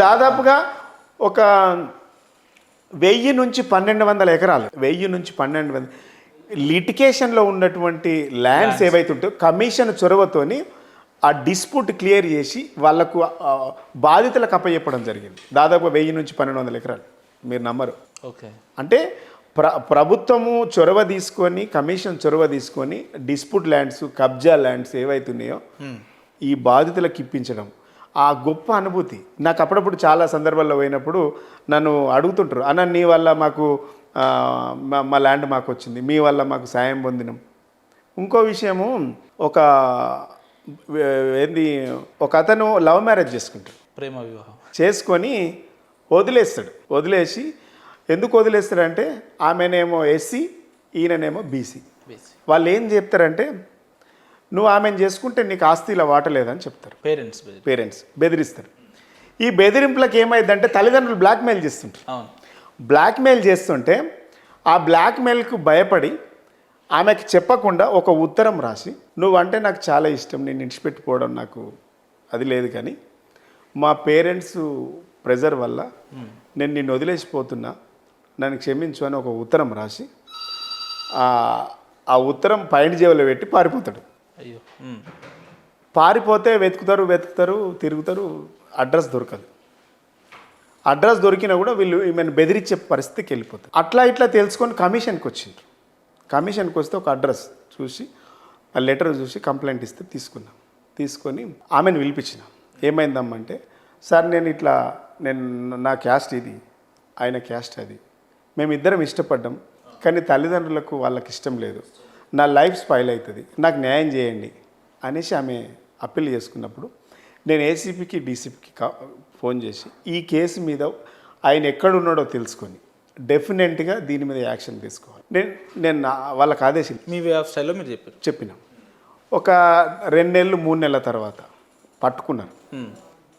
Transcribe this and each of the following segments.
దాదాపుగా ఒక 1000 నుంచి 1200 ఎకరాలు 1000 నుంచి 1200 లిటికేషన్లో ఉన్నటువంటి ల్యాండ్స్ ఏవైతే ఉంటాయో కమిషన్ చొరవతోని ఆ డిస్ప్యూట్ క్లియర్ చేసి వాళ్లకు బాధితులకు అప్పచెప్పడం జరిగింది. దాదాపు 1000 నుంచి 1200 ఎకరాలు. మీరు నమ్మరు. ఓకే. అంటే ప్రభుత్వము చొరవ తీసుకొని కమిషన్ చొరవ తీసుకొని డిస్ప్యూట్ ల్యాండ్స్ కబ్జా ల్యాండ్స్ ఏవైతే ఉన్నాయో ఈ బాధితులకు ఇప్పించడం ఆ గొప్ప అనుభూతి. నాకు అప్పుడప్పుడు చాలా సందర్భాల్లో పోయినప్పుడు నన్ను అడుగుతుంటారు, అన్న నీ వల్ల మాకు మా ల్యాండ్ మాకు వచ్చింది, మీ వల్ల మాకు సాయం పొందినాం. ఇంకో విషయము, ఒక అతను లవ్ మ్యారేజ్ చేసుకుంటాడు, ప్రేమ వివాహం చేసుకొని వదిలేసి ఎందుకు వదిలేస్తారంటే ఆమెనేమో ఎస్సీ ఈయననేమో బీసీ. వాళ్ళు ఏం చెప్తారంటే నువ్వు ఆమెను చేసుకుంటే నీకు ఆస్తిలో వాటలేదని చెప్తారు. పేరెంట్స్ బెదిరిస్తారు. ఈ బెదిరింపులకు ఏమైందంటే తల్లిదండ్రులు బ్లాక్మెయిల్ చేస్తుంటారు. బ్లాక్మెయిల్ చేస్తుంటే ఆ బ్లాక్మెయిల్కు భయపడి ఆమెకి చెప్పకుండా ఒక ఉత్తరం రాసి నువ్వంటే నాకు చాలా ఇష్టం, నేను విడిచిపెట్టుకోవడం నాకు అది లేదు, కానీ మా పేరెంట్స్ ప్రెజర్ వల్ల నేను నిన్ను వదిలేసిపోతున్నా, నన్ను క్షమించు అని ఒక ఉత్తరం రాసి ఆ ఉత్తరం పైన జేబులో పెట్టి పారిపోతాడు. అయ్యో. పారిపోతే వెతుకుతారు తిరుగుతారు, అడ్రస్ దొరకదు. అడ్రస్ దొరికినా కూడా వీళ్ళు ఈమెను బెదిరించే పరిస్థితికి వెళ్ళిపోతారు. అట్లా ఇట్లా తెలుసుకొని కమిషన్కి వచ్చిండ్రు. కమిషన్కి వస్తే ఒక అడ్రస్ చూసి ఆ లెటర్ చూసి కంప్లైంట్ ఇస్తే తీసుకొని ఆమెను పిలిపించిన. ఏమైందమ్మంటే, సార్ నేను నా క్యాస్ట్ ఇది, ఆయన క్యాస్ట్ అది, మేమిద్దరం ఇష్టపడ్డాం, కానీ తల్లిదండ్రులకు వాళ్ళకి ఇష్టం లేదు, నా లైఫ్ స్పాయిల్ అవుతుంది, నాకు న్యాయం చేయండి అనేసి ఆమె అప్పీల్ చేసుకున్నప్పుడు నేను ఏసీపీకి డీసీపీకి ఫోన్ చేసి ఈ కేసు మీద ఆయన ఎక్కడున్నాడో తెలుసుకొని డెఫినెట్గా దీని మీద యాక్షన్ తీసుకోవాలి నేను వాళ్ళకి ఆదేశం మీ వే ఆఫ్ స్టైల్లో మీరు చెప్పిన ఒక 2 నెలలు 3 నెలల తర్వాత పట్టుకున్నారు.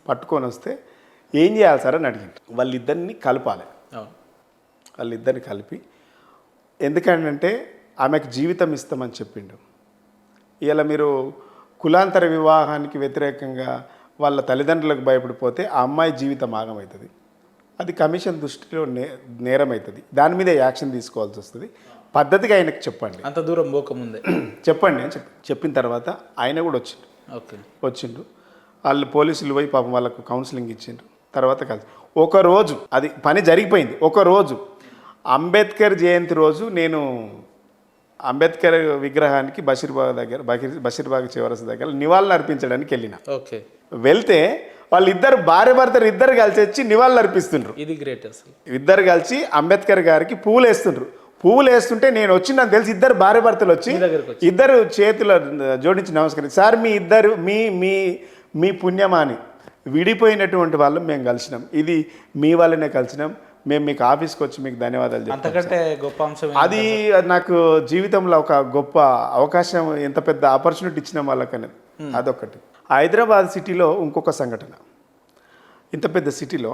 పట్టుకొని వస్తే ఏం చేయాలి సార్ అని అడిగింది. వాళ్ళిద్దరిని కలిపి, ఎందుకంటే ఆమెకు జీవితం ఇస్తామని చెప్పిండు. ఇలా మీరు కులాంతర వివాహానికి వ్యతిరేకంగా వాళ్ళ తల్లిదండ్రులకు భయపడిపోతే ఆ అమ్మాయి జీవితం ఆగమవుతుంది, అది కమిషన్ దృష్టిలో నేరం అవుతుంది, దాని మీద యాక్షన్ తీసుకోవాల్సి వస్తుంది, పద్ధతిగా ఆయనకు చెప్పండి, అంత దూరం పోకముందే చెప్పండి అని చెప్పిన తర్వాత ఆయన కూడా వచ్చిండు. వాళ్ళు పోలీసులు పోయి పాపం వాళ్ళకు కౌన్సిలింగ్ ఇచ్చిండ్రు. తర్వాత కలిసి ఒకరోజు అది పని జరిగిపోయింది. ఒకరోజు అంబేద్కర్ జయంతి రోజు నేను అంబేద్కర్ విగ్రహానికి బషీర్బాగ్ చివరస దగ్గర నివాళులు అర్పించడానికి వెళ్ళిన. వెళ్తే వాళ్ళిద్దరు భార్య భర్తలు ఇద్దరు కలిసి వచ్చి నివాళులు అర్పిస్తుండ్రు. ఇది గ్రేట్ అసలు. ఇద్దరు కలిసి అంబేద్కర్ గారికి పువ్వులు వేస్తుండ్రు. పువ్వులు వేస్తుంటే నేను వచ్చిందని తెలిసి ఇద్దరు భార్య భర్తలు వచ్చి ఇద్దరు చేతులు జోడించి నమస్కరించి, సార్ మీ ఇద్దరు మీ పుణ్యమాని విడిపోయినటువంటి వాళ్ళం మేము కలిసినాం, ఇది మీ వాళ్ళనే కలిసినాం, మేము మీకు ఆఫీస్కి వచ్చి మీకు ధన్యవాదాలు అంతకంటే గొప్ప అంశం అది నాకు జీవితంలో ఒక గొప్ప అవకాశం, ఎంత పెద్ద ఆపర్చునిటీ ఇచ్చిన వాళ్ళకనే అదొకటి. హైదరాబాద్ సిటీలో ఇంకొక సంఘటన, ఇంత పెద్ద సిటీలో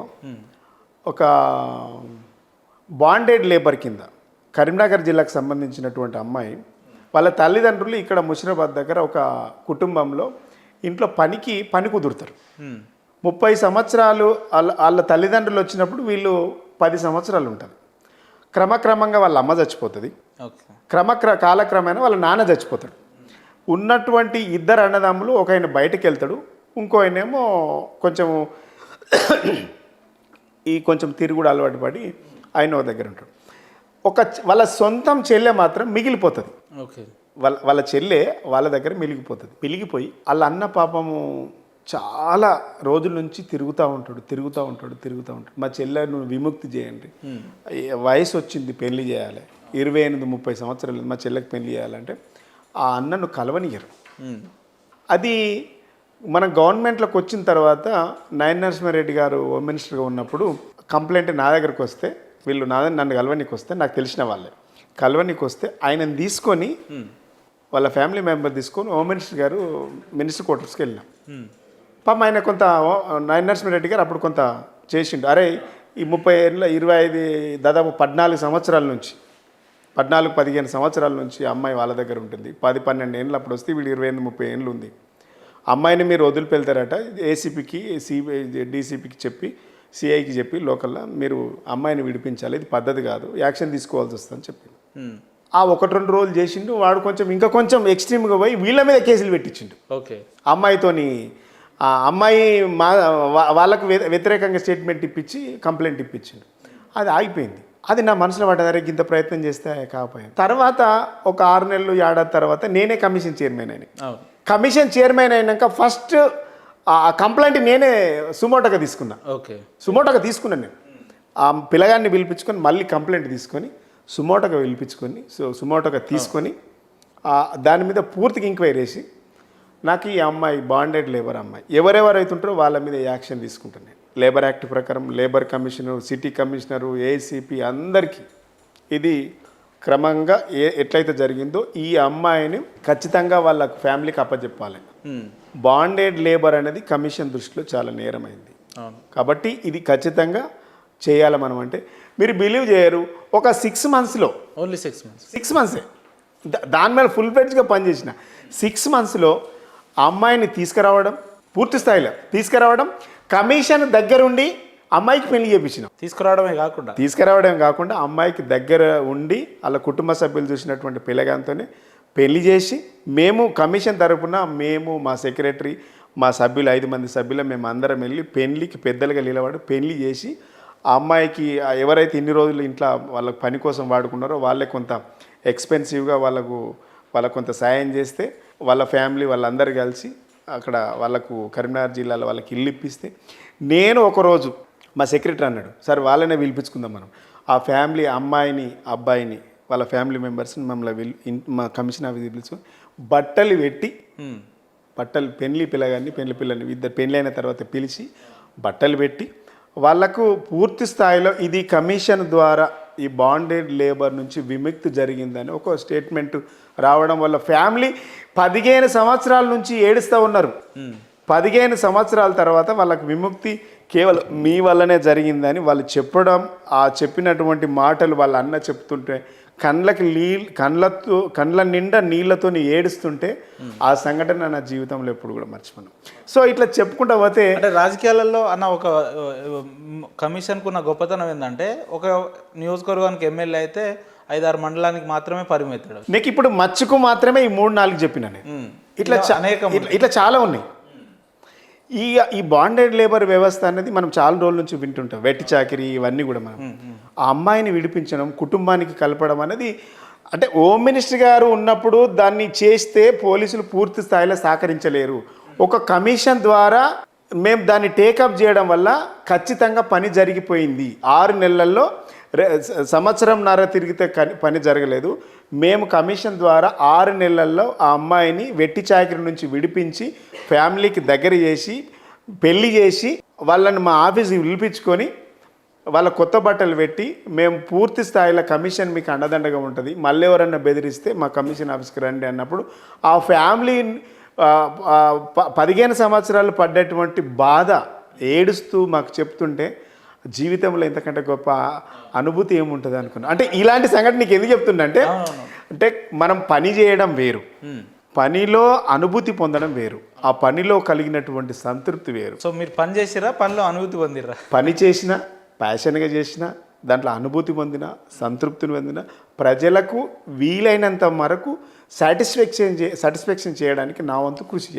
ఒక బాండెడ్ లేబర్ కింద కరీంనగర్ జిల్లాకు సంబంధించినటువంటి అమ్మాయి వాళ్ళ తల్లిదండ్రులు ఇక్కడ ముషిరాబాద్ దగ్గర ఒక కుటుంబంలో ఇంట్లో పని కుదురుతారు. 30 సంవత్సరాలు వాళ్ళ తల్లిదండ్రులు వచ్చినప్పుడు వీళ్ళు 10 సంవత్సరాలు ఉంటారు. క్రమక్రమంగా వాళ్ళ అమ్మ చచ్చిపోతుంది, కాలక్రమేణా వాళ్ళ నాన్న చచ్చిపోతాడు. ఉన్నటువంటి ఇద్దరు అన్నదమ్ములు, ఒక ఆయన బయటకు వెళ్తాడు, ఇంకో ఆయనేమో కొంచెం తిరుగుడు అలవాటు పడి ఆయన ఒక దగ్గర ఉంటాడు. వాళ్ళ సొంతం చెల్లె మాత్రం మిగిలిపోతుంది. వాళ్ళ చెల్లె వాళ్ళ దగ్గర మిలిగిపోయి వాళ్ళ అన్న పాపము చాలా రోజుల నుంచి తిరుగుతూ ఉంటాడు. మా చెల్లెను విముక్తి చేయండి, వయసు వచ్చింది, పెళ్లి చేయాలి, 28-30 సంవత్సరాలు మా చెల్లెకి పెళ్లి చేయాలంటే ఆ అన్నను కలవనియరు. అది మన గవర్నమెంట్లోకి వచ్చిన తర్వాత నాయన నరసింహారెడ్డి గారు హోమ్ మినిస్టర్గా ఉన్నప్పుడు కంప్లైంట్ నా దగ్గరకు వస్తే, వీళ్ళు నన్ను కలవనీకి వస్తే, నాకు తెలిసిన వాళ్ళే కలవనీకి వస్తే ఆయనను తీసుకొని వాళ్ళ ఫ్యామిలీ మెంబర్ తీసుకొని హోమ్ మినిస్టర్ గారు మినిస్టర్ క్వార్టర్స్కి వెళ్ళినాం. పాపం ఆయన కొంత నాయన నరసింహారెడ్డి గారు అప్పుడు కొంత చేసిండు. అరే ఈ 30 ఏళ్ళ 25 దాదాపు 14 సంవత్సరాల నుంచి 14-15 సంవత్సరాల నుంచి అమ్మాయి వాళ్ళ దగ్గర ఉంటుంది, 10-12 ఏళ్ళు అప్పుడు వస్తే వీళ్ళు 28-30 ఏళ్ళు ఉంది, అమ్మాయిని మీరు వదిలిపెళ్తారట, ఏసీపీకి డీసీపీకి చెప్పి సిఐకి చెప్పి లోకల్లో మీరు అమ్మాయిని విడిపించాలి, ఇది పద్ధతి కాదు, యాక్షన్ తీసుకోవాల్సి వస్తుందని చెప్పింది. ఆ 1-2 రోజులు చేసిండు. వాడు ఇంకా కొంచెం ఎక్స్ట్రీమ్గా పోయి వీళ్ళ మీద కేసులు పెట్టించిండు. ఓకే. అమ్మాయితోని ఆ అమ్మాయి వాళ్ళకు వ్యతిరేకంగా స్టేట్మెంట్ ఇప్పించి కంప్లైంట్ ఇప్పించిండు. అది ఆగిపోయింది. అది నా మనసులో పడ్డదరే ఇంత ప్రయత్నం చేస్తే కాకపోయింది. తర్వాత ఒక 6 నెలలు ఏడాది తర్వాత నేనే కమిషన్ చైర్మన్ అయినా. కమిషన్ చైర్మన్ అయినాక ఫస్ట్ ఆ కంప్లైంట్ నేనే సుమోటోగా తీసుకున్నా. ఓకే. సుమోటోగా తీసుకున్నాను నేను. ఆ పిల్లగాన్ని పిలిపించుకొని మళ్ళీ కంప్లైంట్ తీసుకొని సుమోటోగా పిలిపించుకొని సుమోటోగా తీసుకొని దాని మీద పూర్తిగా ఎంక్వైరీ చేసి నాకు ఈ అమ్మాయి బాండెడ్ లేబర్ అమ్మాయి ఎవరెవరైతే ఉంటారో వాళ్ళ మీద యాక్షన్ తీసుకుంటాను నేను. లేబర్ యాక్ట్ ప్రకారం labour commissioner, city commissioner, ACP అందరికీ ఇది క్రమంగా ఎట్లయితే జరిగిందో ఈ అమ్మాయిని ఖచ్చితంగా వాళ్ళ ఫ్యామిలీకి అప్పచెప్పాలి. బాండెడ్ లేబర్ అనేది కమిషన్ దృష్టిలో చాలా నేరమైంది. కాబట్టి ఇది ఖచ్చితంగా చేయాలి మనం. అంటే మీరు బిలీవ్ చేయరు, ఒక 6 మంత్స్లో, ఓన్లీ 6 మంత్సే దాని మీద ఫుల్ ఫ్లెడ్జ్గా పనిచేసిన 6 మంత్స్లో ఆ అమ్మాయిని తీసుకురావడం, పూర్తి స్థాయిలో తీసుకురావడం, కమిషన్ దగ్గరుండి అమ్మాయికి పెళ్లి చేయించినాం. తీసుకురావడమే కాకుండా అమ్మాయికి దగ్గర ఉండి వాళ్ళ కుటుంబ సభ్యులు చూసినటువంటి పిల్లగాంతోనే పెళ్లి చేసి మేము కమిషన్ తరపున మా సెక్రటరీ, మా సభ్యులు 5 మంది సభ్యులు మేము అందరం వెళ్ళి పెళ్లికి పెద్దలుగా నిలబడి పెళ్లి చేసి ఆ అమ్మాయికి ఎవరైతే ఇన్ని రోజులు ఇంట్లో వాళ్ళకి పని కోసం వాడుకున్నారో వాళ్ళే కొంత ఎక్స్పెన్సివ్గా వాళ్ళకు కొంత సాయం చేస్తే వాళ్ళ ఫ్యామిలీ వాళ్ళందరూ కలిసి అక్కడ వాళ్ళకు కరీంనగర్ జిల్లాలో వాళ్ళకి ఇల్లు ఇప్పిస్తే నేను ఒకరోజు మా సెక్రటరీ అన్నాడు, సార్ వాళ్ళనే పిలిపించుకుందాం మనం. ఆ ఫ్యామిలీ అమ్మాయిని అబ్బాయిని వాళ్ళ ఫ్యామిలీ మెంబర్స్ని మమ్మల్ని మా కమిషన్ ఆఫీస్ పిలుచుకొని బట్టలు పెట్టి పెళ్లి పిల్లని ఇద్దరు పెళ్ళి అయిన తర్వాత పిలిచి బట్టలు పెట్టి వాళ్ళకు పూర్తి స్థాయిలో ఇది కమిషన్ ద్వారా ఈ బాండెడ్ లేబర్ నుంచి విముక్తి జరిగిందని ఒక స్టేట్మెంట్ రావడం వల్ల ఫ్యామిలీ 15 సంవత్సరాల నుంచి ఏడుస్తూ ఉన్నారు. 15 సంవత్సరాల తర్వాత వాళ్ళకు విముక్తి కేవలం మీ వల్లనే జరిగిందని వాళ్ళు చెప్పడం, ఆ చెప్పినటువంటి మాటలు వాళ్ళ అన్న చెప్తుంటే కళ్ళ నిండా నీళ్లతో ఏడుస్తుంటే ఆ సంఘటన నా జీవితంలో ఎప్పుడు కూడా మర్చిపోను. సో ఇట్లా చెప్పుకుంటా పోతే అంటే రాజకీయాలలో అన్న ఒక కమిషన్కు ఉన్న గొప్పతనం ఏంటంటే ఒక నియోజకవర్గానికి ఎమ్మెల్యే అయితే 5-6 మండలానికి మాత్రమే పరిమితాడు. నీకు ఇప్పుడు మచ్చుకు మాత్రమే ఈ 3-4 చెప్పిన ఇట్లా చాలా ఉన్నాయి. ఈ బాండెడ్ లేబర్ వ్యవస్థ అనేది మనం చాలా రోజుల నుంచి వింటుంటాం. వెట్టి చాకిరీ ఇవన్నీ కూడా మనం ఆ అమ్మాయిని విడిపించడం, కుటుంబానికి కలపడం అనేది అంటే హోమ్ మినిస్టర్ గారు ఉన్నప్పుడు దాన్ని చేస్తే పోలీసులు పూర్తి స్థాయిలో సహకరించలేరు. ఒక కమిషన్ ద్వారా మేము దాన్ని టేకప్ చేయడం వల్ల ఖచ్చితంగా పని జరిగిపోయింది. 6 నెలల్లో సంవత్సరంన్నర తిరిగితే పని జరగలేదు. మేము కమిషన్ ద్వారా 6 నెలల్లో ఆ అమ్మాయిని వెట్టి చాకిరి నుంచి విడిపించి ఫ్యామిలీకి దగ్గర చేసి పెళ్లి చేసి వాళ్ళని మా ఆఫీస్కి పిలిపించుకొని వాళ్ళ కొత్త బట్టలు పెట్టి మేము పూర్తి స్థాయిలో కమిషన్ మీకు అండదండగా ఉంటుంది, మళ్ళీ ఎవరన్నా బెదిరిస్తే మా కమిషన్ ఆఫీస్కి రండి అన్నప్పుడు ఆ ఫ్యామిలీ 15 సంవత్సరాలు పడ్డటువంటి బాధ ఏడుస్తూ మాకు చెప్తుంటే జీవితంలో ఇంతకంటే గొప్ప అనుభూతి ఏముంటుంది అనుకున్నా. అంటే ఇలాంటి సంఘటన నీకు ఎందుకు చెప్తున్నా అంటే మనం పని చేయడం వేరు, పనిలో అనుభూతి పొందడం వేరు, ఆ పనిలో కలిగినటువంటి సంతృప్తి వేరు. సో మీరు పని చేసిరా, పనిలో అనుభూతి పొందిరా? పని చేసిన, ప్యాషన్గా చేసిన, దాంట్లో అనుభూతి పొందిన, సంతృప్తిని పొందిన, ప్రజలకు వీలైనంత వరకు సాటిస్ఫాక్షన్ చేయడానికి నా వంతు కృషి